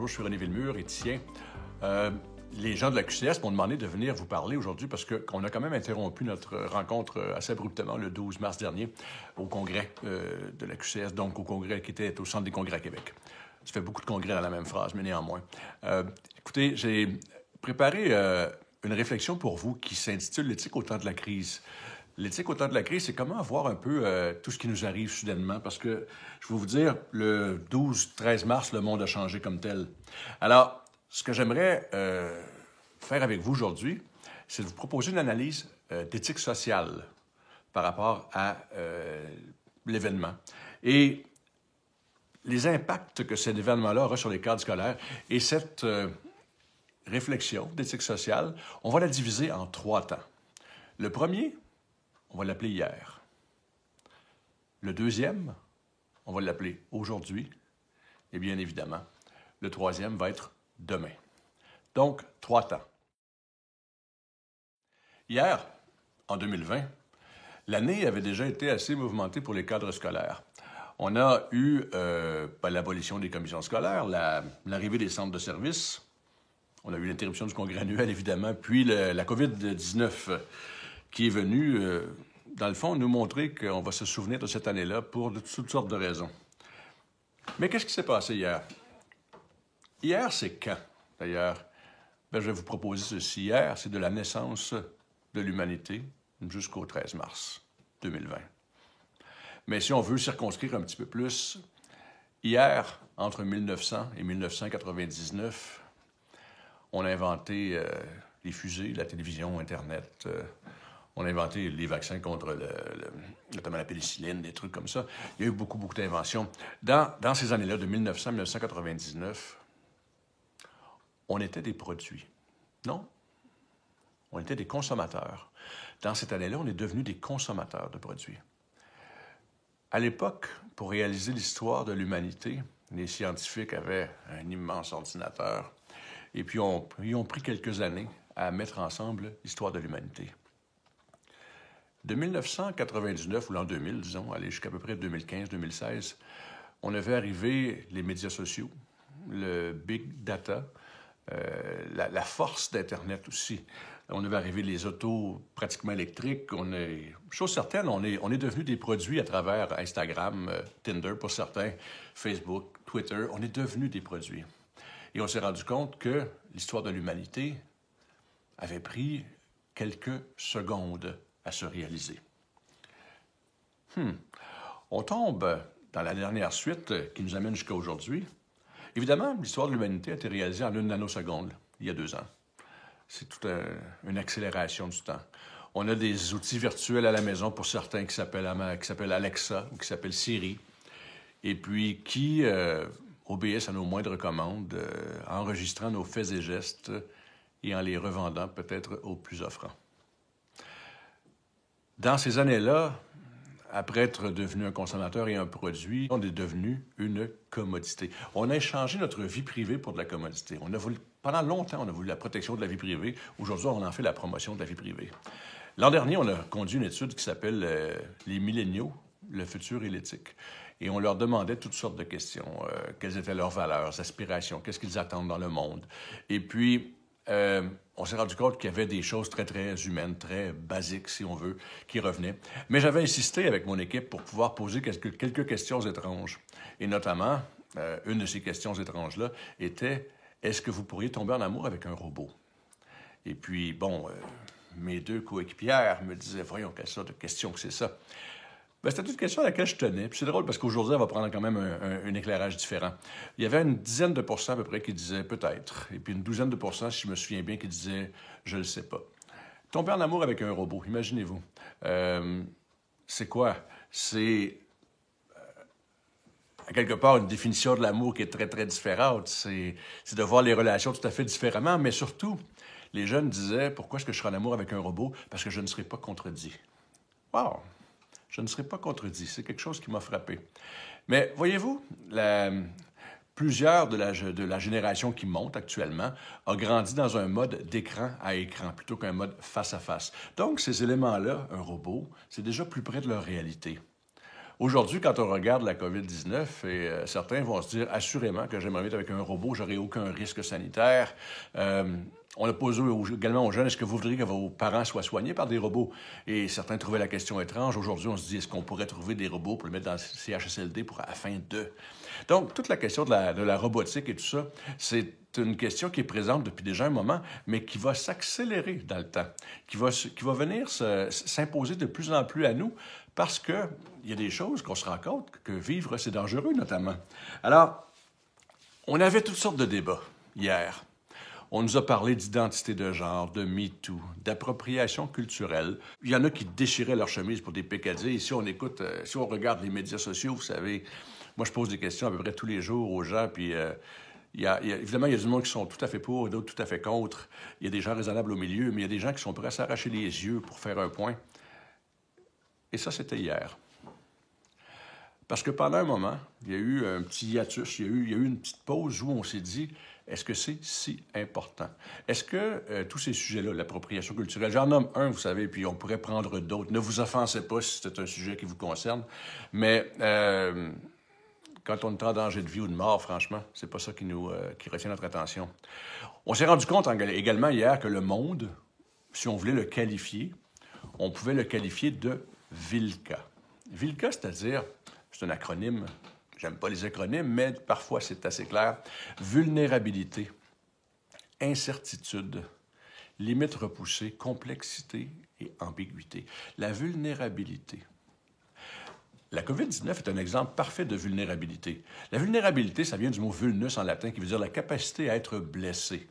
Bonjour, je suis René Villemure, éthicien. Les gens de la QCS m'ont demandé de venir vous parler aujourd'hui parce qu'on a quand même interrompu notre rencontre assez abruptement le 12 mars dernier au congrès de la QCS, donc au congrès qui était au Centre des congrès à Québec. Ça fait beaucoup de congrès dans la même phrase, mais néanmoins. Écoutez, j'ai préparé une réflexion pour vous qui s'intitule « L'éthique au temps de la crise ». L'éthique au temps de la crise, c'est comment voir un peu tout ce qui nous arrive soudainement. Parce que, je vais vous dire, le 12-13 mars, le monde a changé comme tel. Alors, ce que j'aimerais faire avec vous aujourd'hui, c'est de vous proposer une analyse d'éthique sociale par rapport à l'événement. Et les impacts que cet événement-là aura sur les cadres scolaires. Et cette réflexion d'éthique sociale, on va la diviser en 3 temps. Le premier, on va l'appeler hier. Le deuxième, on va l'appeler aujourd'hui. Et bien évidemment, le troisième va être demain. Donc, 3 temps. Hier, en 2020, l'année avait déjà été assez mouvementée pour les cadres scolaires. On a eu l'abolition des commissions scolaires, l'arrivée des centres de services. On a eu l'interruption du congrès annuel, évidemment, puis la COVID-19 qui est venue, dans le fond, nous montrer qu'on va se souvenir de cette année-là pour toutes sortes de raisons. Mais qu'est-ce qui s'est passé hier? Hier, c'est quand, d'ailleurs? Je vais vous proposer ceci. Hier, c'est de la naissance de l'humanité jusqu'au 13 mars 2020. Mais si on veut circonscrire un petit peu plus, hier, entre 1900 et 1999, on a inventé les fusées, la télévision, Internet. On a inventé les vaccins contre notamment la pénicilline, des trucs comme ça. Il y a eu beaucoup d'inventions. Dans ces années-là, de 1900 à 1999, on était des produits. Non, on était des consommateurs. Dans cette année-là, on est devenus des consommateurs de produits. À l'époque, pour réaliser l'histoire de l'humanité, les scientifiques avaient un immense ordinateur et puis ils ont pris quelques années à mettre ensemble l'histoire de l'humanité. De 1999 ou l'an 2000, disons, aller jusqu'à peu près 2015-2016, on avait arrivé les médias sociaux, le big data, la force d'Internet aussi. On avait arrivé les autos pratiquement électriques. Chose certaine, on est devenus des produits à travers Instagram, Tinder pour certains, Facebook, Twitter. On est devenus des produits. Et on s'est rendu compte que l'histoire de l'humanité avait pris quelques secondes à se réaliser. On tombe dans la dernière suite qui nous amène jusqu'à aujourd'hui. Évidemment, l'histoire de l'humanité a été réalisée en 1 nanoseconde, il y a 2 ans. C'est toute une accélération du temps. On a des outils virtuels à la maison pour certains qui s'appellent Alexa ou qui s'appellent Siri, et puis qui obéissent à nos moindres commandes, enregistrant nos faits et gestes et en les revendant peut-être aux plus offrants. Dans ces années-là, après être devenu un consommateur et un produit, on est devenu une commodité. On a échangé notre vie privée pour de la commodité. Pendant longtemps, on a voulu la protection de la vie privée. Aujourd'hui, on en fait la promotion de la vie privée. L'an dernier, on a conduit une étude qui s'appelle « Les milléniaux, le futur et l'éthique ». Et on leur demandait toutes sortes de questions. Quelles étaient leurs valeurs, leurs aspirations, qu'est-ce qu'ils attendent dans le monde. Et puis, on s'est rendu compte qu'il y avait des choses très, très humaines, très basiques, si on veut, qui revenaient. Mais j'avais insisté avec mon équipe pour pouvoir poser quelques questions étranges. Et notamment, une de ces questions étranges-là était « Est-ce que vous pourriez tomber en amour avec un robot? » Et puis, mes 2 coéquipières me disaient « Voyons, quelle sorte de question que c'est ça? » C'était une question à laquelle je tenais. Puis c'est drôle parce qu'aujourd'hui, elle va prendre quand même un éclairage différent. Il y avait une dizaine de pourcents à peu près qui disaient peut-être. Et puis une douzaine de pourcents, si je me souviens bien, qui disaient je le sais pas. Tomber en amour avec un robot, imaginez-vous. C'est quoi? C'est à quelque part une définition de l'amour qui est très, très différente. C'est de voir les relations tout à fait différemment. Mais surtout, les jeunes disaient pourquoi est-ce que je serai en amour avec un robot? Parce que je ne serai pas contredit. Wow! Je ne serai pas contredit. C'est quelque chose qui m'a frappé. Mais voyez-vous, plusieurs de la génération qui monte actuellement a grandi dans un mode d'écran à écran plutôt qu'un mode face à face. Donc, ces éléments-là, un robot, c'est déjà plus près de leur réalité. Aujourd'hui, quand on regarde la COVID-19, certains vont se dire assurément que j'aimerais être avec un robot, j'aurais aucun risque sanitaire. On a posé également aux jeunes, est-ce que vous voudriez que vos parents soient soignés par des robots? Et certains trouvaient la question étrange. Aujourd'hui, on se dit, est-ce qu'on pourrait trouver des robots pour le mettre dans le CHSLD afin de... Donc, toute la question de la robotique et tout ça, c'est une question qui est présente depuis déjà un moment, mais qui va s'accélérer dans le temps, qui va venir s'imposer de plus en plus à nous, parce qu'il y a des choses qu'on se rend compte que vivre, c'est dangereux, notamment. Alors, on avait toutes sortes de débats hier. On nous a parlé d'identité de genre, de MeToo, d'appropriation culturelle. Il y en a qui déchiraient leur chemise pour des pécadilles. Et si on écoute, si on regarde les médias sociaux, vous savez, moi, je pose des questions à peu près tous les jours aux gens, puis évidemment, il y a du monde qui sont tout à fait pour, d'autres tout à fait contre. Il y a des gens raisonnables au milieu, mais il y a des gens qui sont prêts à s'arracher les yeux pour faire un point. Et ça, c'était hier. Parce que pendant un moment, il y a eu un petit hiatus, il y a eu une petite pause où on s'est dit, est-ce que c'est si important? Est-ce que tous ces sujets-là, l'appropriation culturelle, j'en nomme un, vous savez, puis on pourrait prendre d'autres. Ne vous offensez pas si c'est un sujet qui vous concerne, mais quand on est en danger de vie ou de mort, franchement, c'est pas ça qui retient notre attention. On s'est rendu compte également hier que le monde, si on voulait le qualifier, on pouvait le qualifier de VILCA. VILCA, c'est-à-dire, c'est un acronyme, j'aime pas les acronymes, mais parfois c'est assez clair. Vulnérabilité, incertitude, limite repoussée, complexité et ambiguïté. La vulnérabilité. La COVID-19 est un exemple parfait de vulnérabilité. La vulnérabilité, ça vient du mot vulnus en latin, qui veut dire la capacité à être blessé.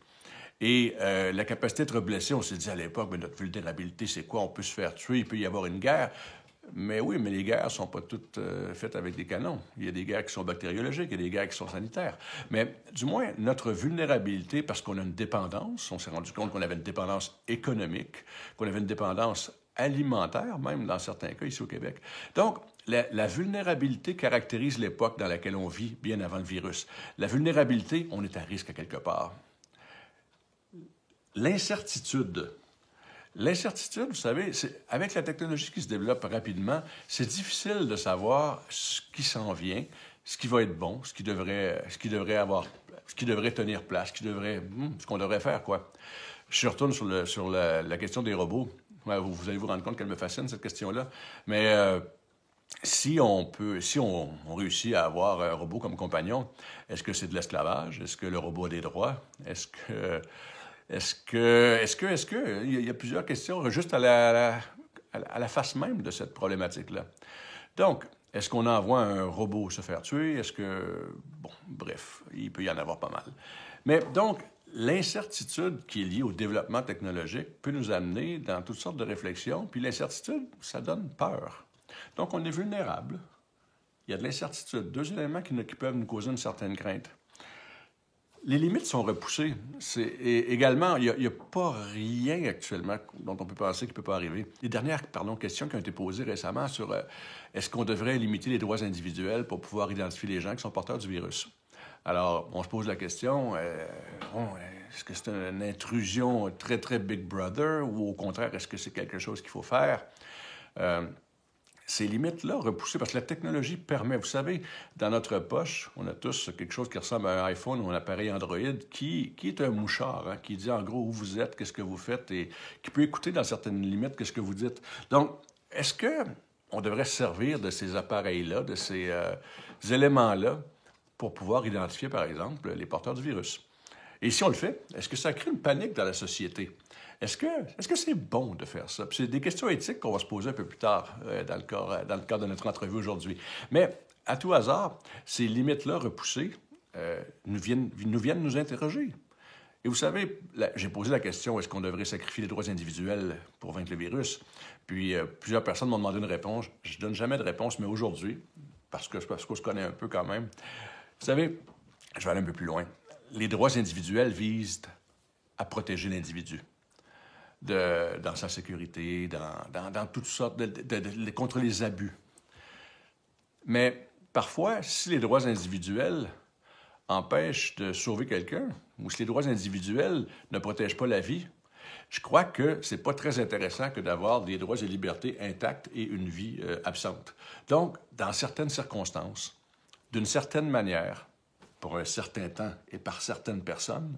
Et la capacité à être blessé, on s'est dit à l'époque, mais notre vulnérabilité, c'est quoi? On peut se faire tuer, il peut y avoir une guerre. Mais oui, mais les guerres ne sont pas toutes faites avec des canons. Il y a des guerres qui sont bactériologiques, il y a des guerres qui sont sanitaires. Mais du moins, notre vulnérabilité, parce qu'on a une dépendance, on s'est rendu compte qu'on avait une dépendance économique, qu'on avait une dépendance alimentaire, même dans certains cas ici au Québec. Donc, la vulnérabilité caractérise l'époque dans laquelle on vit bien avant le virus. La vulnérabilité, on est à risque à quelque part. L'incertitude, vous savez, avec la technologie qui se développe rapidement, c'est difficile de savoir ce qui s'en vient, ce qui va être bon, ce qui devrait tenir place, ce qu'on devrait faire, quoi. Je retourne sur la question des robots. Ouais, vous allez vous rendre compte qu'elle me fascine, cette question-là. Mais si on réussit à avoir un robot comme compagnon, est-ce que c'est de l'esclavage? Est-ce que le robot a des droits? Il y a plusieurs questions juste à la face même de cette problématique-là. Donc, est-ce qu'on envoie un robot se faire tuer? Bon, bref, il peut y en avoir pas mal. Mais donc, l'incertitude qui est liée au développement technologique peut nous amener dans toutes sortes de réflexions, puis l'incertitude, ça donne peur. Donc, on est vulnérable. Il y a de l'incertitude. Deux éléments qui peuvent nous causer une certaine crainte. Les limites sont repoussées. Également, il n'y a pas rien actuellement dont on peut penser qu'il ne peut pas arriver. Les dernières questions qui ont été posées récemment sur est-ce qu'on devrait limiter les droits individuels pour pouvoir identifier les gens qui sont porteurs du virus. Alors, on se pose la question, est-ce que c'est une intrusion très, très Big Brother ou au contraire, est-ce que c'est quelque chose qu'il faut faire? Ces limites-là repoussées, parce que la technologie permet, vous savez, dans notre poche, on a tous quelque chose qui ressemble à un iPhone ou un appareil Android qui est un mouchard, hein, qui dit en gros où vous êtes, qu'est-ce que vous faites et qui peut écouter dans certaines limites qu'est-ce que vous dites. Donc, est-ce qu'on devrait se servir de ces appareils-là, de ces éléments-là pour pouvoir identifier, par exemple, les porteurs du virus? Et si on le fait, est-ce que ça crée une panique dans la société? Est-ce que c'est bon de faire ça? Puis c'est des questions éthiques qu'on va se poser un peu plus tard dans le cadre de notre entrevue aujourd'hui. Mais, à tout hasard, ces limites-là repoussées nous viennent nous interroger. Et vous savez, j'ai posé la question, est-ce qu'on devrait sacrifier les droits individuels pour vaincre le virus? Puis plusieurs personnes m'ont demandé une réponse. Je ne donne jamais de réponse, mais aujourd'hui, parce qu'on se connaît un peu quand même, vous savez, je vais aller un peu plus loin. Les droits individuels visent à protéger l'individu. Dans sa sécurité, dans toutes sortes, contre les abus. Mais parfois, si les droits individuels empêchent de sauver quelqu'un, ou si les droits individuels ne protègent pas la vie, je crois que c'est pas très intéressant que d'avoir des droits et libertés intacts et une vie absente. Donc, dans certaines circonstances, d'une certaine manière, pour un certain temps et par certaines personnes,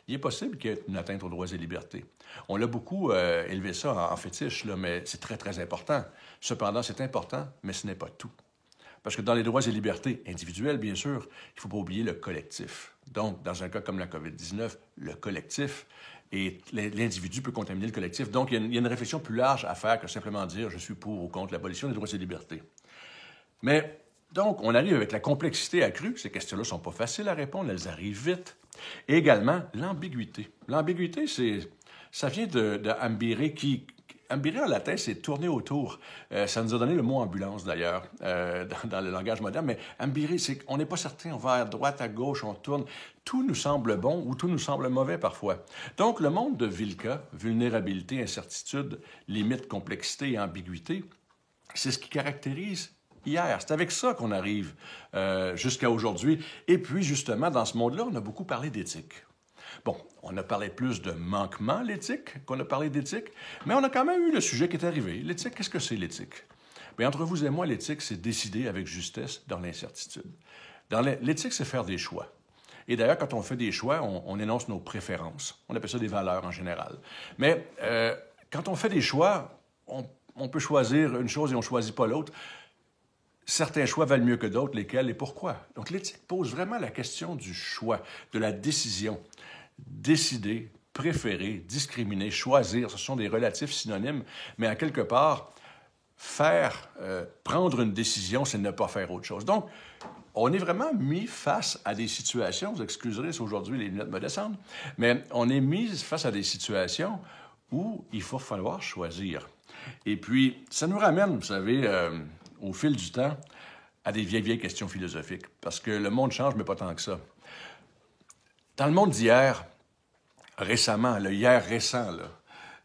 il est possible qu'il y ait une atteinte aux droits et libertés. On a beaucoup élevé ça en fétiche, là, mais c'est très, très important. Cependant, c'est important, mais ce n'est pas tout. Parce que dans les droits et libertés individuelles, bien sûr, il ne faut pas oublier le collectif. Donc, dans un cas comme la COVID-19, le collectif et l'individu peut contaminer le collectif. Donc, il y a une réflexion plus large à faire que simplement dire « je suis pour ou contre l'abolition des droits et libertés ». Mais, donc, on arrive avec la complexité accrue. Ces questions-là ne sont pas faciles à répondre, elles arrivent vite. Et également, l'ambiguïté. L'ambiguïté, ça vient de ambire, qui... Ambire en latin, c'est tourner autour. Ça nous a donné le mot ambulance, d'ailleurs, dans le langage moderne. Mais ambire, c'est qu'on n'est pas certain. On va à droite, à gauche, on tourne. Tout nous semble bon ou tout nous semble mauvais parfois. Donc, le monde de VILCA, vulnérabilité, incertitude, limite, complexité et ambiguïté, c'est ce qui caractérise hier. C'est avec ça qu'on arrive jusqu'à aujourd'hui. Et puis, justement, dans ce monde-là, on a beaucoup parlé d'éthique. Bon, on a parlé plus de manquement à l'éthique qu'on a parlé d'éthique, mais on a quand même eu le sujet qui est arrivé. L'éthique, qu'est-ce que c'est l'éthique? Bien, entre vous et moi, l'éthique, c'est décider avec justesse dans l'incertitude. L'éthique, c'est faire des choix. Et d'ailleurs, quand on fait des choix, on énonce nos préférences. On appelle ça des valeurs en général. Mais quand on fait des choix, on peut choisir une chose et on ne choisit pas l'autre. Certains choix valent mieux que d'autres, lesquels et pourquoi. Donc, l'éthique pose vraiment la question du choix, de la décision. Décider, préférer, discriminer, choisir, ce sont des relatifs synonymes, mais à quelque part, prendre une décision, c'est ne pas faire autre chose. Donc, on est vraiment mis face à des situations, vous excuserez si aujourd'hui les lunettes me descendent, mais on est mis face à des situations où il faut falloir choisir. Et puis, ça nous ramène, vous savez, au fil du temps, à des vieilles questions philosophiques, parce que le monde change, mais pas tant que ça. Dans le monde d'hier, récemment, le hier récent,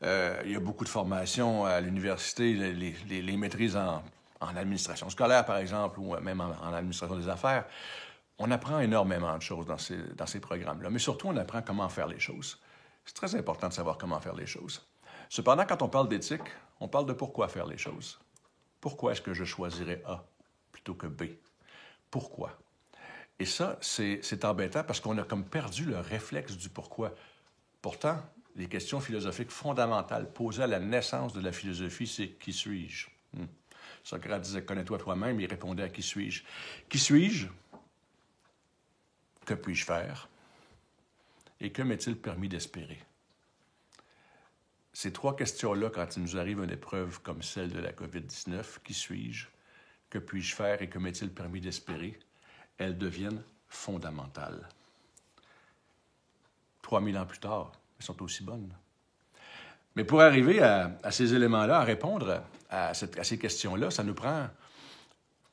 il y a beaucoup de formations à l'université, les maîtrises en administration scolaire, par exemple, ou même en administration des affaires. On apprend énormément de choses dans ces programmes-là, mais surtout, on apprend comment faire les choses. C'est très important de savoir comment faire les choses. Cependant, quand on parle d'éthique, on parle de pourquoi faire les choses. Pourquoi est-ce que je choisirais A plutôt que B? Pourquoi? Et ça, c'est embêtant parce qu'on a comme perdu le réflexe du pourquoi. Pourtant, les questions philosophiques fondamentales posées à la naissance de la philosophie, c'est « qui suis-je » Socrate disait « connais-toi toi-même », il répondait à « qui suis-je » Qui suis-je? Que puis-je faire? Et que m'est-il permis d'espérer? Ces trois questions-là, quand il nous arrive une épreuve comme celle de la COVID-19, qui suis-je? Que puis-je faire et que m'est-il permis d'espérer? Elles deviennent fondamentales. 3000 ans plus tard, elles sont aussi bonnes. Mais pour arriver à ces éléments-là, à répondre à ces questions-là, ça nous prend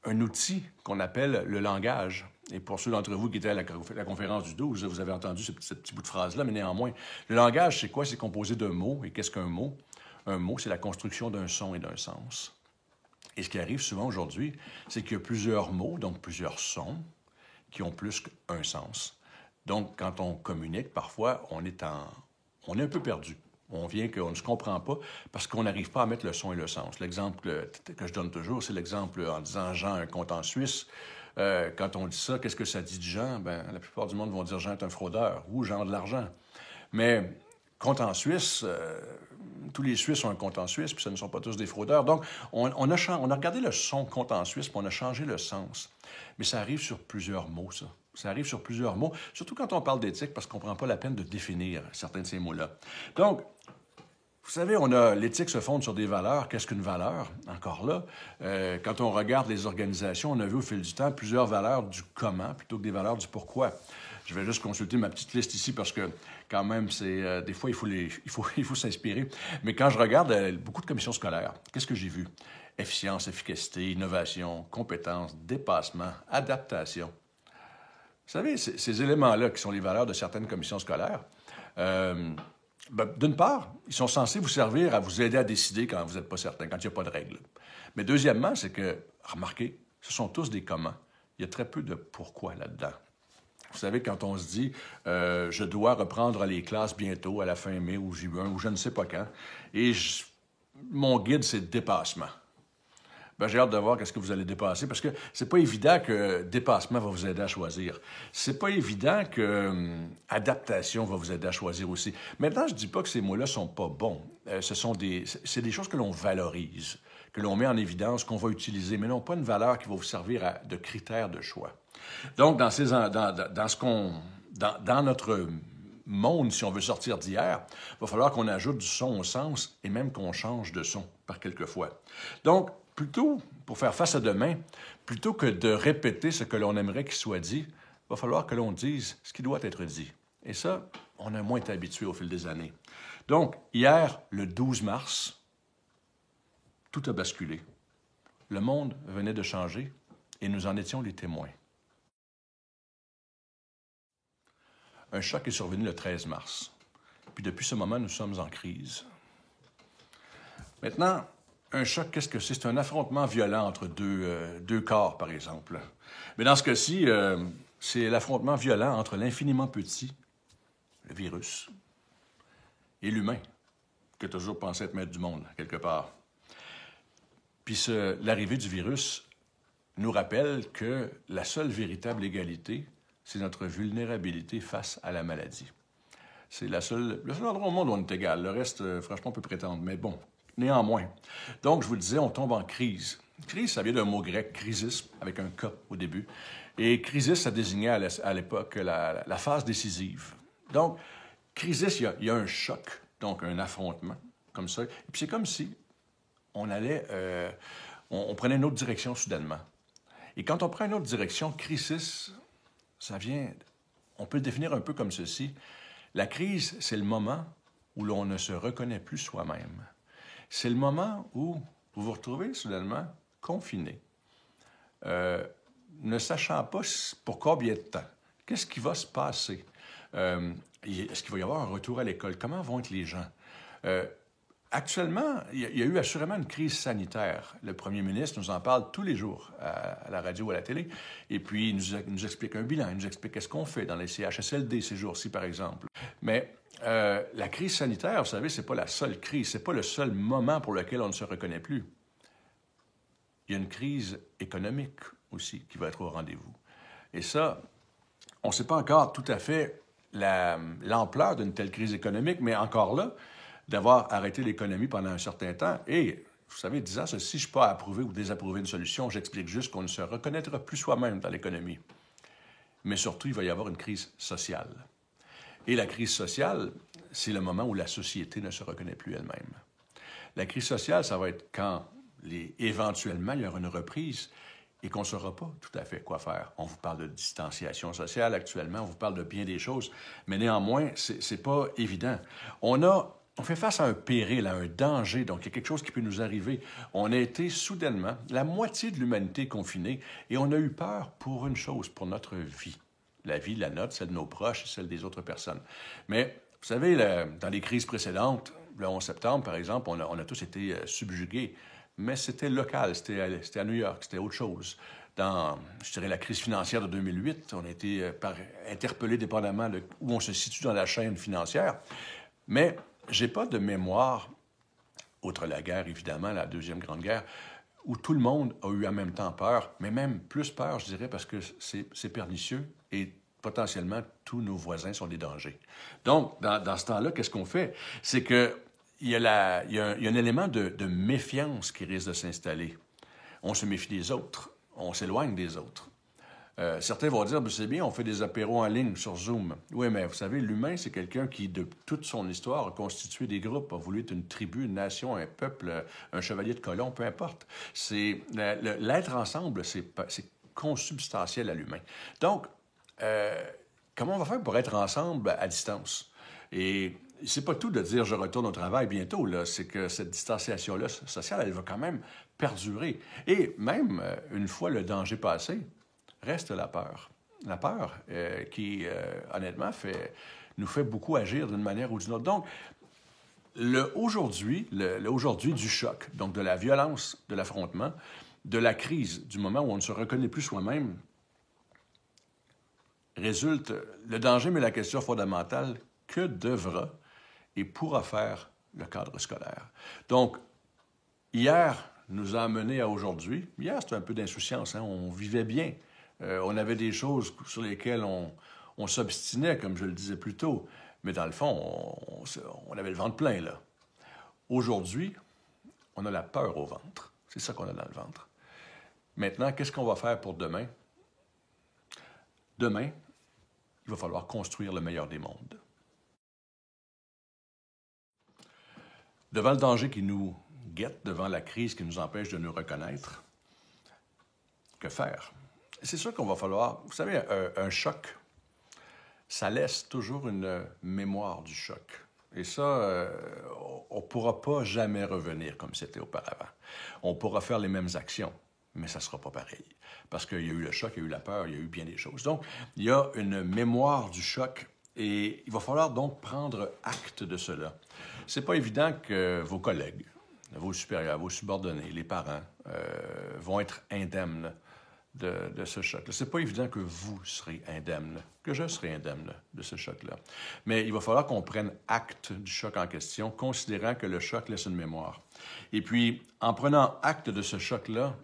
un outil qu'on appelle le langage. Et pour ceux d'entre vous qui étaient à la conférence du 12, vous avez entendu ce petit bout de phrase-là, mais néanmoins, le langage, c'est quoi? C'est composé de mots. Et qu'est-ce qu'un mot? Un mot, c'est la construction d'un son et d'un sens. Et ce qui arrive souvent aujourd'hui, c'est qu'il y a plusieurs mots, donc plusieurs sons, qui ont plus qu'un sens. Donc, quand on communique, parfois, on est un peu perdu. On ne se comprend pas parce qu'on n'arrive pas à mettre le son et le sens. L'exemple que je donne toujours, c'est l'exemple en disant « Jean a un compte en Suisse ». Quand on dit ça, qu'est-ce que ça dit de Jean? Bien, la plupart du monde vont dire « Jean est un fraudeur » ou « Jean a de l'argent ». Mais compte en Suisse, tous les Suisses ont un compte en Suisse, puis ce ne sont pas tous des fraudeurs. Donc, on a regardé le son compte en Suisse, puis on a changé le sens. Mais ça arrive sur plusieurs mots, ça. Ça arrive sur plusieurs mots, surtout quand on parle d'éthique, parce qu'on ne prend pas la peine de définir certains de ces mots-là. Donc, vous savez, l'éthique se fonde sur des valeurs. Qu'est-ce qu'une valeur? Encore là, quand on regarde les organisations, on a vu au fil du temps plusieurs valeurs du comment plutôt que des valeurs du pourquoi. Je vais juste consulter ma petite liste ici parce que, quand même, des fois, il faut s'inspirer. Mais quand je regarde beaucoup de commissions scolaires, qu'est-ce que j'ai vu? Efficience, efficacité, innovation, compétence, dépassement, adaptation. Vous savez, ces éléments-là, qui sont les valeurs de certaines commissions scolaires, d'une part, ils sont censés vous servir à vous aider à décider quand vous n'êtes pas certain, quand il n'y a pas de règles. Mais deuxièmement, c'est que, remarquez, ce sont tous des comment. Il y a très peu de pourquoi là-dedans. Vous savez, quand on se dit je dois reprendre les classes bientôt, à la fin mai ou juin, ou je ne sais pas quand, et mon guide, c'est dépassement. Ben, j'ai hâte de voir qu'est-ce que vous allez dépasser, parce que c'est pas évident que dépassement va vous aider à choisir. C'est pas évident que adaptation va vous aider à choisir aussi. Maintenant, je dis pas que ces mots-là sont pas bons. C'est des choses que l'on valorise, que l'on met en évidence, qu'on va utiliser, mais non pas une valeur qui va vous servir de critère de choix. Donc, dans notre monde, si on veut sortir d'hier, il va falloir qu'on ajoute du son au sens et même qu'on change de son par quelquefois. Donc, plutôt, pour faire face à demain, plutôt que de répéter ce que l'on aimerait qu'il soit dit, il va falloir que l'on dise ce qui doit être dit. Et ça, on a moins été habitué au fil des années. Donc, hier, le 12 mars, tout a basculé. Le monde venait de changer et nous en étions les témoins. Un choc est survenu le 13 mars. Puis depuis ce moment, nous sommes en crise. Maintenant, un choc, qu'est-ce que c'est? C'est un affrontement violent entre deux corps, par exemple. Mais dans ce cas-ci, c'est l'affrontement violent entre l'infiniment petit, le virus, et l'humain, qui a toujours pensé être maître du monde, quelque part. Puis l'arrivée du virus nous rappelle que la seule véritable égalité, c'est notre vulnérabilité face à la maladie. C'est le seul endroit au monde où on est égal. Le reste, franchement, on peut prétendre. Mais bon, néanmoins. Donc, je vous le disais, on tombe en crise. Crise, ça vient d'un mot grec, crisis, avec un K au début. Et crisis, ça désignait à l'époque la phase décisive. Donc, crisis, il y a un choc, donc un affrontement, comme ça. Et puis c'est comme si on prenait une autre direction soudainement. Et quand on prend une autre direction, crisis, ça vient, on peut le définir un peu comme ceci. La crise, c'est le moment où l'on ne se reconnaît plus soi-même. C'est le moment où vous vous retrouvez soudainement confiné, ne sachant pas pour combien de temps. Qu'est-ce qui va se passer? Est-ce qu'il va y avoir un retour à l'école? Comment vont être les gens? Actuellement, il y a eu assurément une crise sanitaire. Le premier ministre nous en parle tous les jours à la radio, à la télé, et puis il nous explique un bilan, il nous explique qu'est-ce qu'on fait dans les CHSLD ces jours-ci, par exemple. Mais la crise sanitaire, vous savez, c'est pas la seule crise, c'est pas le seul moment pour lequel on ne se reconnaît plus. Il y a une crise économique aussi qui va être au rendez-vous. Et ça, on ne sait pas encore tout à fait l'ampleur d'une telle crise économique, mais encore là, d'avoir arrêté l'économie pendant un certain temps. Et, vous savez, disant ceci, je ne suis pas à approuver ou désapprouver une solution, j'explique juste qu'on ne se reconnaîtra plus soi-même dans l'économie. Mais surtout, il va y avoir une crise sociale. Et la crise sociale, c'est le moment où la société ne se reconnaît plus elle-même. La crise sociale, ça va être quand, éventuellement, il y aura une reprise et qu'on ne saura pas tout à fait quoi faire. On vous parle de distanciation sociale actuellement, on vous parle de bien des choses, mais néanmoins, c'est pas évident. On fait face à un péril, à un danger, donc il y a quelque chose qui peut nous arriver. On a été soudainement, la moitié de l'humanité confinée, et on a eu peur pour une chose, pour notre vie. La vie, la nôtre, celle de nos proches, celle des autres personnes. Mais, vous savez, dans les crises précédentes, le 11 septembre, par exemple, on a tous été subjugués, mais c'était local, c'était à New York, c'était autre chose. Dans, je dirais, la crise financière de 2008, on a été interpellés dépendamment de où on se situe dans la chaîne financière. Mais j'ai pas de mémoire, outre la guerre, évidemment, la Deuxième Grande Guerre, où tout le monde a eu en même temps peur, mais même plus peur, je dirais, parce que c'est pernicieux et potentiellement tous nos voisins sont des dangers. Donc, dans ce temps-là, qu'est-ce qu'on fait? C'est que il y a un élément de méfiance qui risque de s'installer. On se méfie des autres, on s'éloigne des autres. Certains vont dire, c'est bien, on fait des apéros en ligne sur Zoom. Oui, mais vous savez, l'humain, c'est quelqu'un qui, de toute son histoire, a constitué des groupes, a voulu être une tribu, une nation, un peuple, un chevalier de colon, peu importe. L'être ensemble, c'est consubstantiel à l'humain. Donc, comment on va faire pour être ensemble à distance? Et c'est pas tout de dire je retourne au travail bientôt, là. C'est que cette distanciation-là sociale, elle va quand même perdurer. Et même une fois le danger passé, reste la peur. La peur qui, honnêtement, nous fait beaucoup agir d'une manière ou d'une autre. Donc, aujourd'hui du choc, donc de la violence, de l'affrontement, de la crise, du moment où on ne se reconnaît plus soi-même, résulte le danger, mais la question fondamentale, que devra et pourra faire le cadre scolaire? Donc, hier nous a amené à aujourd'hui. Hier, c'était un peu d'insouciance, hein? On vivait bien. On avait des choses sur lesquelles on s'obstinait, comme je le disais plus tôt. Mais dans le fond, on avait le ventre plein, là. Aujourd'hui, on a la peur au ventre. C'est ça qu'on a dans le ventre. Maintenant, qu'est-ce qu'on va faire pour demain? Demain, il va falloir construire le meilleur des mondes. Devant le danger qui nous guette, devant la crise qui nous empêche de nous reconnaître, que faire? C'est sûr qu'on va falloir... Vous savez, un choc, ça laisse toujours une mémoire du choc. Et ça, on ne pourra pas jamais revenir comme c'était auparavant. On pourra faire les mêmes actions, mais ça ne sera pas pareil. Parce qu'il y a eu le choc, il y a eu la peur, il y a eu bien des choses. Donc, il y a une mémoire du choc et il va falloir donc prendre acte de cela. Ce n'est pas évident que vos collègues, vos supérieurs, vos subordonnés, les parents vont être indemnes de ce choc-là. Ce n'est pas évident que vous serez indemne, que je serai indemne de ce choc-là. Mais il va falloir qu'on prenne acte du choc en question, considérant que le choc laisse une mémoire. Et puis, en prenant acte de ce choc-là,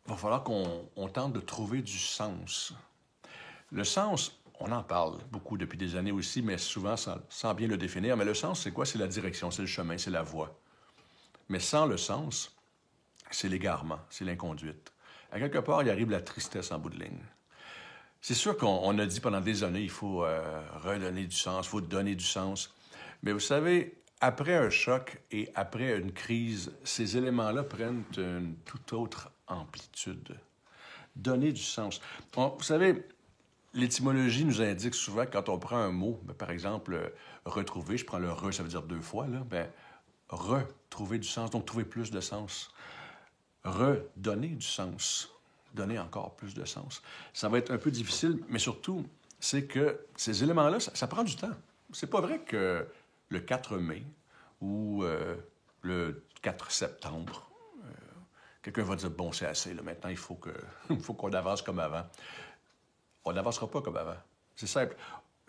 il va falloir qu'on tente de trouver du sens. Le sens, on en parle beaucoup depuis des années aussi, mais souvent sans bien le définir. Mais le sens, c'est quoi? C'est la direction, c'est le chemin, c'est la voie. Mais sans le sens, c'est l'égarement, c'est l'inconduite. À quelque part, il arrive la tristesse en bout de ligne. C'est sûr qu'on a dit pendant des années, il faut redonner du sens, il faut donner du sens. Mais vous savez, après un choc et après une crise, ces éléments-là prennent une toute autre amplitude. Donner du sens. Vous savez, l'étymologie nous indique souvent, quand on prend un mot, par exemple, retrouver, je prends le re, ça veut dire deux fois, là, retrouver du sens, donc trouver plus de sens. Redonner du sens, donner encore plus de sens. Ça va être un peu difficile, mais surtout, c'est que ces éléments-là, ça prend du temps. C'est pas vrai que le 4 mai ou le 4 septembre, quelqu'un va dire, bon, c'est assez, là, maintenant, il faut qu'on avance comme avant. On n'avancera pas comme avant. C'est simple.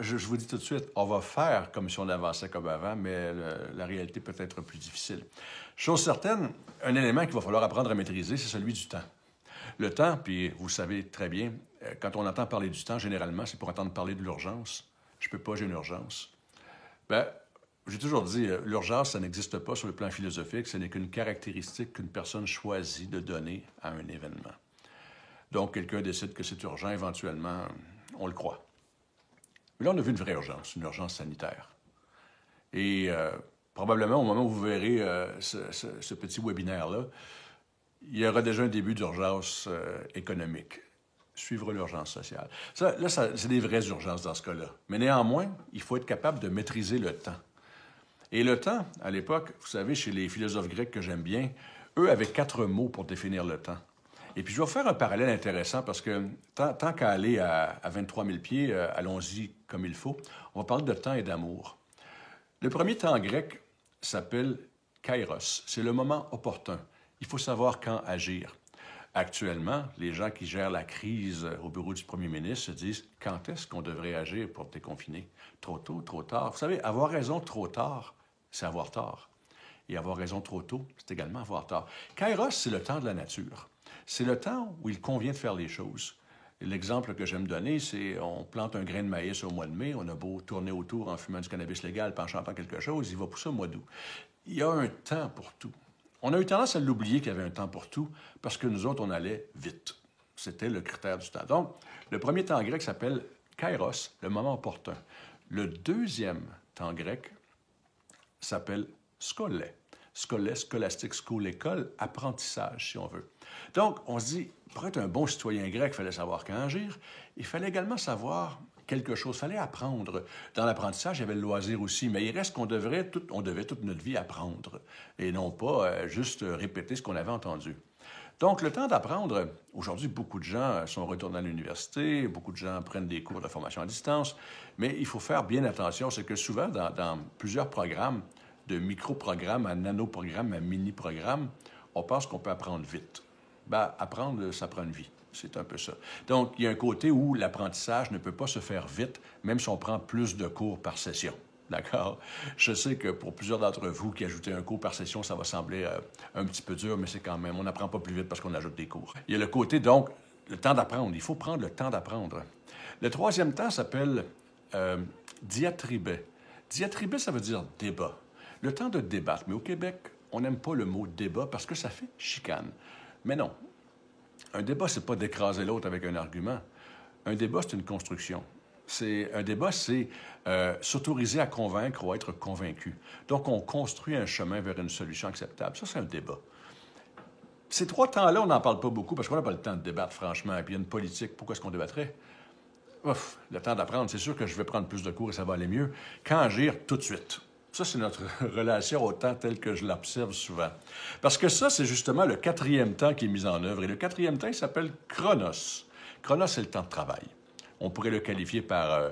Je vous dis tout de suite, on va faire comme si on avançait comme avant, mais la réalité peut être plus difficile. Chose certaine, un élément qu'il va falloir apprendre à maîtriser, c'est celui du temps. Le temps, puis vous savez très bien, quand on entend parler du temps, généralement, c'est pour entendre parler de l'urgence. Je peux pas, j'ai une urgence. J'ai toujours dit, l'urgence, ça n'existe pas sur le plan philosophique, ce n'est qu'une caractéristique qu'une personne choisit de donner à un événement. Donc, quelqu'un décide que c'est urgent, éventuellement, on le croit. Mais là, on a vu une vraie urgence, une urgence sanitaire. Et probablement, au moment où vous verrez ce petit webinaire-là, il y aura déjà un début d'urgence économique. Suivre l'urgence sociale. Ça, c'est des vraies urgences dans ce cas-là. Mais néanmoins, il faut être capable de maîtriser le temps. Et le temps, à l'époque, vous savez, chez les philosophes grecs que j'aime bien, eux avaient 4 mots pour définir le temps. Et puis, je vais faire un parallèle intéressant parce que tant qu'à aller à 23 000 pieds, allons-y comme il faut. On va parler de temps et d'amour. Le premier temps grec s'appelle kairos. C'est le moment opportun. Il faut savoir quand agir. Actuellement, les gens qui gèrent la crise au bureau du premier ministre se disent « Quand est-ce qu'on devrait agir pour déconfiner? Trop tôt, trop tard? » Vous savez, avoir raison trop tard, c'est avoir tort. Et avoir raison trop tôt, c'est également avoir tort. Kairos, c'est le temps de la nature. C'est le temps où il convient de faire les choses. L'exemple que j'aime donner, c'est on plante un grain de maïs au mois de mai, on a beau tourner autour en fumant du cannabis légal, puis en chantant quelque chose, il va pousser au mois d'août. Il y a un temps pour tout. On a eu tendance à l'oublier qu'il y avait un temps pour tout, parce que nous autres, on allait vite. C'était le critère du temps. Donc, le premier temps grec s'appelle kairos, le moment opportun. Le deuxième temps grec s'appelle skolé. Skolé, scolastique, school, école, apprentissage, si on veut. Donc, on se dit, pour être un bon citoyen grec, il fallait savoir quand agir. Il fallait également savoir quelque chose. Il fallait apprendre. Dans l'apprentissage, il y avait le loisir aussi, mais il reste qu'on devait toute notre vie apprendre et non pas juste répéter ce qu'on avait entendu. Donc, le temps d'apprendre, aujourd'hui, beaucoup de gens sont retournés à l'université, beaucoup de gens prennent des cours de formation à distance, mais il faut faire bien attention, c'est que souvent, dans plusieurs programmes, de micro-programmes à nano-programmes à mini-programmes, on pense qu'on peut apprendre vite. Ben, apprendre, ça prend une vie. C'est un peu ça. Donc, il y a un côté où l'apprentissage ne peut pas se faire vite, même si on prend plus de cours par session. D'accord? Je sais que pour plusieurs d'entre vous qui ajoutez un cours par session, ça va sembler un petit peu dur, mais c'est quand même, on n'apprend pas plus vite parce qu'on ajoute des cours. Il y a le côté, donc, le temps d'apprendre. Il faut prendre le temps d'apprendre. Le troisième temps s'appelle diatribé. Diatribé, ça veut dire débat. Le temps de débattre. Mais au Québec, on n'aime pas le mot débat parce que ça fait chicane. Mais non. Un débat, c'est pas d'écraser l'autre avec un argument. Un débat, c'est une construction. Un débat, c'est s'autoriser à convaincre ou à être convaincu. Donc, on construit un chemin vers une solution acceptable. Ça, c'est un débat. Ces trois temps-là, on n'en parle pas beaucoup parce qu'on n'a pas le temps de débattre, franchement. Et puis, il y a une politique. Pourquoi est-ce qu'on débattrait? Ouf, le temps d'apprendre, c'est sûr que je vais prendre plus de cours et ça va aller mieux. Quand agir, tout de suite. Ça, c'est notre relation au temps tel que je l'observe souvent. Parce que ça, c'est justement le quatrième temps qui est mis en œuvre. Et le quatrième temps, il s'appelle chronos. Chronos, c'est le temps de travail. On pourrait le qualifier par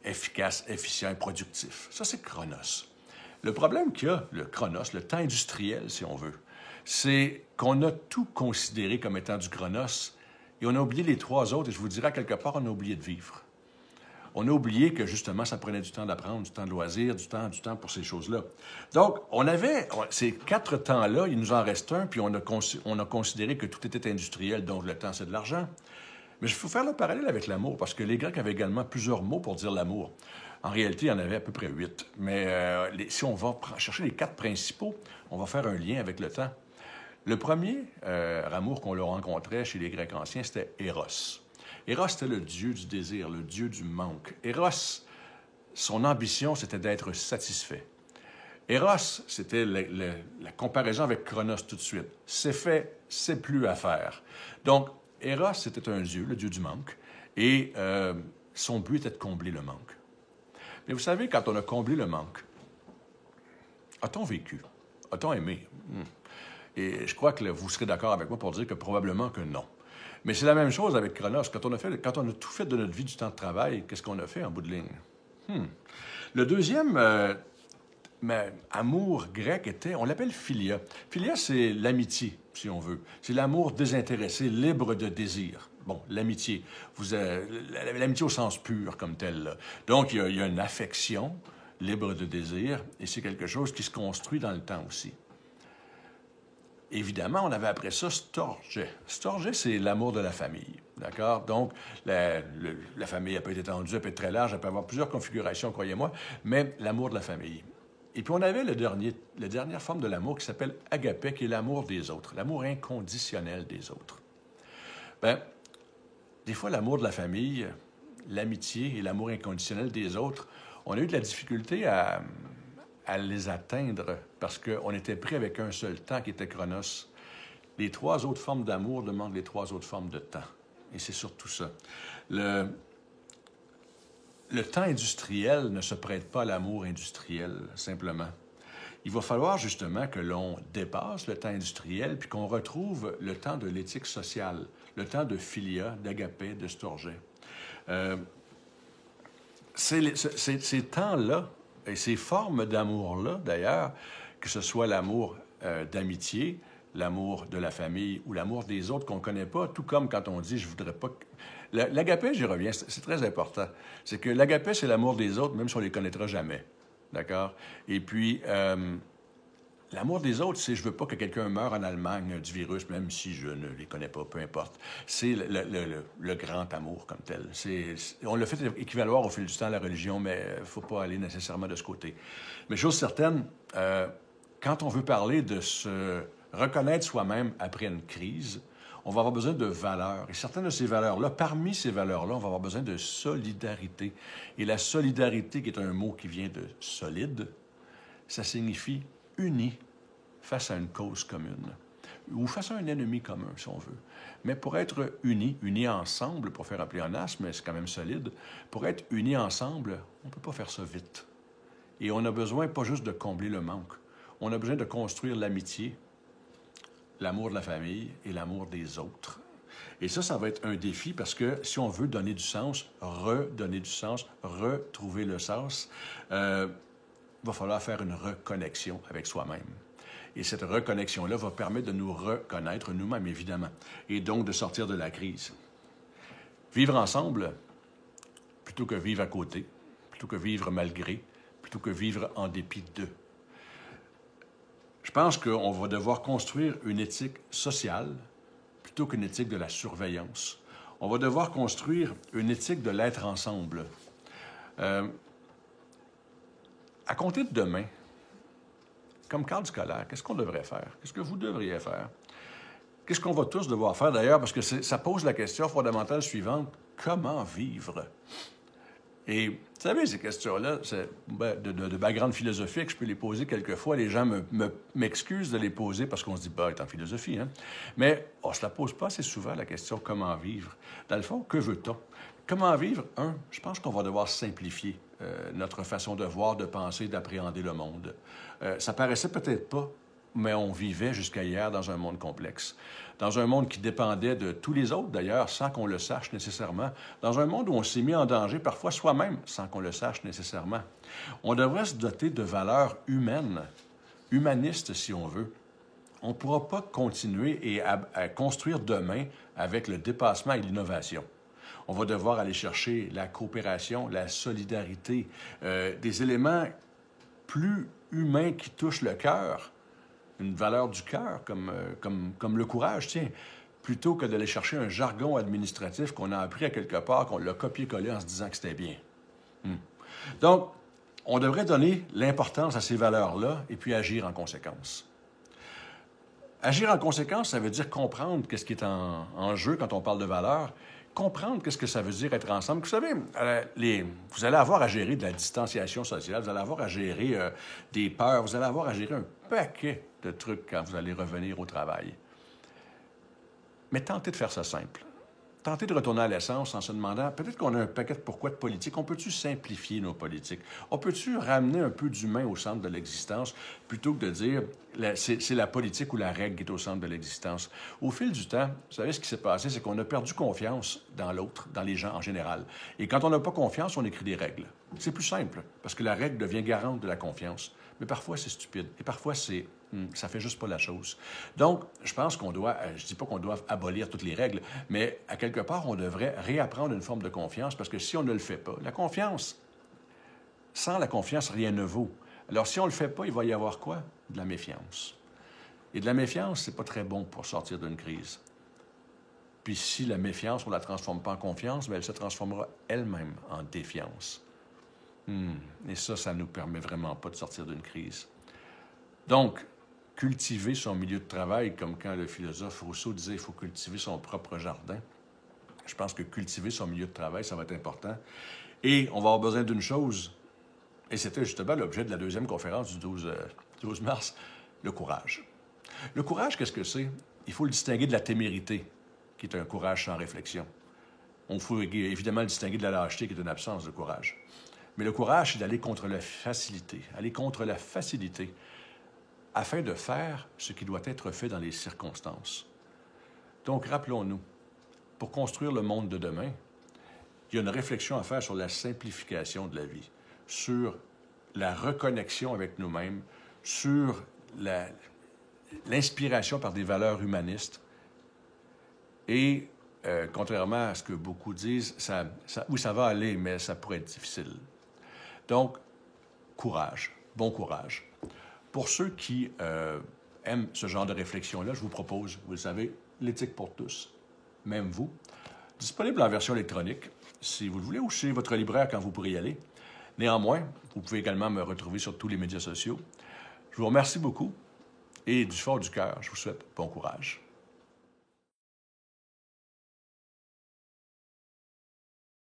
efficace, efficient et productif. Ça, c'est chronos. Le problème qu'il y a, le chronos, le temps industriel, si on veut, c'est qu'on a tout considéré comme étant du chronos et on a oublié les trois autres. Et je vous dirais, quelque part, on a oublié de vivre. On a oublié que, justement, ça prenait du temps d'apprendre, du temps de loisir, du temps pour ces choses-là. Donc, on avait ces quatre temps-là, il nous en reste un, puis on a considéré que tout était industriel, donc le temps, c'est de l'argent. Mais il faut faire le parallèle avec l'amour, parce que les Grecs avaient également plusieurs mots pour dire l'amour. En réalité, il y en avait à peu près 8. Mais si on va chercher les 4 principaux, on va faire un lien avec le temps. Le premier amour qu'on leur rencontrait chez les Grecs anciens, c'était Eros. Eros, c'était le dieu du désir, le dieu du manque. Eros, son ambition, c'était d'être satisfait. Eros, c'était la comparaison avec Chronos tout de suite. C'est fait, c'est plus à faire. Donc, Eros, c'était un dieu, le dieu du manque, et son but était de combler le manque. Mais vous savez, quand on a comblé le manque, a-t-on vécu? A-t-on aimé? Et je crois que vous serez d'accord avec moi pour dire que probablement que non. Mais c'est la même chose avec Chronos. Quand on a tout fait de notre vie du temps de travail, qu'est-ce qu'on a fait en bout de ligne? Le deuxième amour grec était, on l'appelle philia. Philia, c'est l'amitié, si on veut. C'est l'amour désintéressé, libre de désir. Bon, l'amitié. L'amitié au sens pur, comme tel. Là. Donc, il y a une affection libre de désir, et c'est quelque chose qui se construit dans le temps aussi. Évidemment, on avait après ça Storge. Storge, c'est l'amour de la famille. D'accord? Donc, la famille, elle peut être étendue, elle peut être très large, elle peut avoir plusieurs configurations, croyez-moi, mais l'amour de la famille. Et puis, on avait la dernière forme de l'amour qui s'appelle agapé, qui est l'amour des autres, l'amour inconditionnel des autres. Bien, des fois, l'amour de la famille, l'amitié et l'amour inconditionnel des autres, on a eu de la difficulté à les atteindre parce qu'on était pris avec un seul temps qui était Chronos. Les 3 autres formes d'amour demandent les 3 autres formes de temps. Et c'est surtout ça. Le temps industriel ne se prête pas à l'amour industriel, simplement. Il va falloir justement que l'on dépasse le temps industriel puis qu'on retrouve le temps de l'éthique sociale, le temps de philia, d'agapé, de storgé. Ces temps-là, et ces formes d'amour-là, d'ailleurs, que ce soit l'amour d'amitié, l'amour de la famille ou l'amour des autres qu'on ne connaît pas, tout comme quand on dit « je voudrais pas... » L'agapé, j'y reviens, c'est très important. C'est que l'agapé, c'est l'amour des autres, même si on ne les connaîtra jamais. D'accord? Et puis, l'amour des autres, c'est « je veux pas que quelqu'un meure en Allemagne du virus, même si je ne les connais pas, peu importe. » C'est le grand amour comme tel. On l'a fait équivaloir au fil du temps à la religion, mais il ne faut pas aller nécessairement de ce côté. Mais chose certaine, quand on veut parler de se reconnaître soi-même après une crise, on va avoir besoin de valeurs. Et certaines de ces valeurs-là, parmi ces valeurs-là, on va avoir besoin de solidarité. Et la solidarité, qui est un mot qui vient de solide, ça signifie unis face à une cause commune, ou face à un ennemi commun, si on veut. Mais pour être unis ensemble, pour faire un pléonasme, mais c'est quand même solide, pour être unis ensemble, on ne peut pas faire ça vite. Et on a besoin pas juste de combler le manque, on a besoin de construire l'amitié, l'amour de la famille et l'amour des autres. Et ça va être un défi parce que si on veut donner du sens, redonner du sens, retrouver le sens, va falloir faire une reconnexion avec soi-même. Et cette reconnexion-là va permettre de nous reconnaître nous-mêmes, évidemment, et donc de sortir de la crise. Vivre ensemble, plutôt que vivre à côté, plutôt que vivre malgré, plutôt que vivre en dépit d'eux. Je pense qu'on va devoir construire une éthique sociale plutôt qu'une éthique de la surveillance. On va devoir construire une éthique de l'être ensemble. À compter de demain, comme cadre scolaire, qu'est-ce qu'on devrait faire? Qu'est-ce que vous devriez faire? Qu'est-ce qu'on va tous devoir faire d'ailleurs? Parce que ça pose la question fondamentale suivante. Comment vivre? Et vous savez, ces questions-là, c'est de background philosophique, je peux les poser quelquefois. Les gens m'excusent de les poser parce qu'on se dit, bah, est en philosophie, hein? Mais on ne se la pose pas assez souvent, la question comment vivre. Dans le fond, que veut-on? Comment vivre? Je pense qu'on va devoir simplifier notre façon de voir, de penser, d'appréhender le monde. Ça paraissait peut-être pas, mais on vivait jusqu'à hier dans un monde complexe. Dans un monde qui dépendait de tous les autres, d'ailleurs, sans qu'on le sache nécessairement. Dans un monde où on s'est mis en danger, parfois soi-même, sans qu'on le sache nécessairement. On devrait se doter de valeurs humaines, humanistes, si on veut. On ne pourra pas continuer et à construire demain avec le dépassement et l'innovation. On va devoir aller chercher la coopération, la solidarité, des éléments plus humains qui touchent le cœur, une valeur du cœur, comme le courage, tiens, plutôt que d'aller chercher un jargon administratif qu'on a appris à quelque part, qu'on l'a copié-collé en se disant que c'était bien. Donc, on devrait donner l'importance à ces valeurs-là et puis agir en conséquence. Agir en conséquence, ça veut dire comprendre qu'est-ce qui est en jeu quand on parle de valeurs, comprendre qu'est-ce que ça veut dire être ensemble. Vous savez, vous allez avoir à gérer de la distanciation sociale, vous allez avoir à gérer des peurs, vous allez avoir à gérer un paquet de trucs quand vous allez revenir au travail. Mais tentez de faire ça simple. Tentez de retourner à l'essence en se demandant, peut-être qu'on a un paquet de pourquoi de politique, on peut-tu simplifier nos politiques? On peut-tu ramener un peu d'humain au centre de l'existence plutôt que de dire, c'est la politique ou la règle qui est au centre de l'existence? Au fil du temps, vous savez, ce qui s'est passé, c'est qu'on a perdu confiance dans l'autre, dans les gens en général. Et quand on n'a pas confiance, on écrit des règles. C'est plus simple, parce que la règle devient garante de la confiance. Mais parfois, c'est stupide. Et parfois, ça fait juste pas la chose. Donc, je pense qu'on doit, je dis pas qu'on doit abolir toutes les règles, mais à quelque part, on devrait réapprendre une forme de confiance, parce que si on ne le fait pas, la confiance, sans la confiance, rien ne vaut. Alors, si on ne le fait pas, il va y avoir quoi? De la méfiance. Et de la méfiance, c'est pas très bon pour sortir d'une crise. Puis si la méfiance, on ne la transforme pas en confiance, bien, elle se transformera elle-même en défiance. Et ça ne nous permet vraiment pas de sortir d'une crise. Donc, cultiver son milieu de travail, comme quand le philosophe Rousseau disait qu'il faut cultiver son propre jardin. Je pense que cultiver son milieu de travail, ça va être important. Et on va avoir besoin d'une chose, et c'était justement l'objet de la deuxième conférence du 12 mars, le courage. Le courage, qu'est-ce que c'est? Il faut le distinguer de la témérité, qui est un courage sans réflexion. On faut évidemment le distinguer de la lâcheté, qui est une absence de courage. Mais le courage, c'est d'aller contre la facilité, afin de faire ce qui doit être fait dans les circonstances. Donc, rappelons-nous, pour construire le monde de demain, il y a une réflexion à faire sur la simplification de la vie, sur la reconnexion avec nous-mêmes, sur l'inspiration par des valeurs humanistes. Et, contrairement à ce que beaucoup disent, oui, ça va aller, mais ça pourrait être difficile. Donc, courage, bon courage. Pour ceux qui aiment ce genre de réflexion-là, je vous propose, vous le savez, l'éthique pour tous, même vous, disponible en version électronique, si vous le voulez, ou chez votre libraire quand vous pourrez y aller. Néanmoins, vous pouvez également me retrouver sur tous les médias sociaux. Je vous remercie beaucoup et du fond du cœur, je vous souhaite bon courage.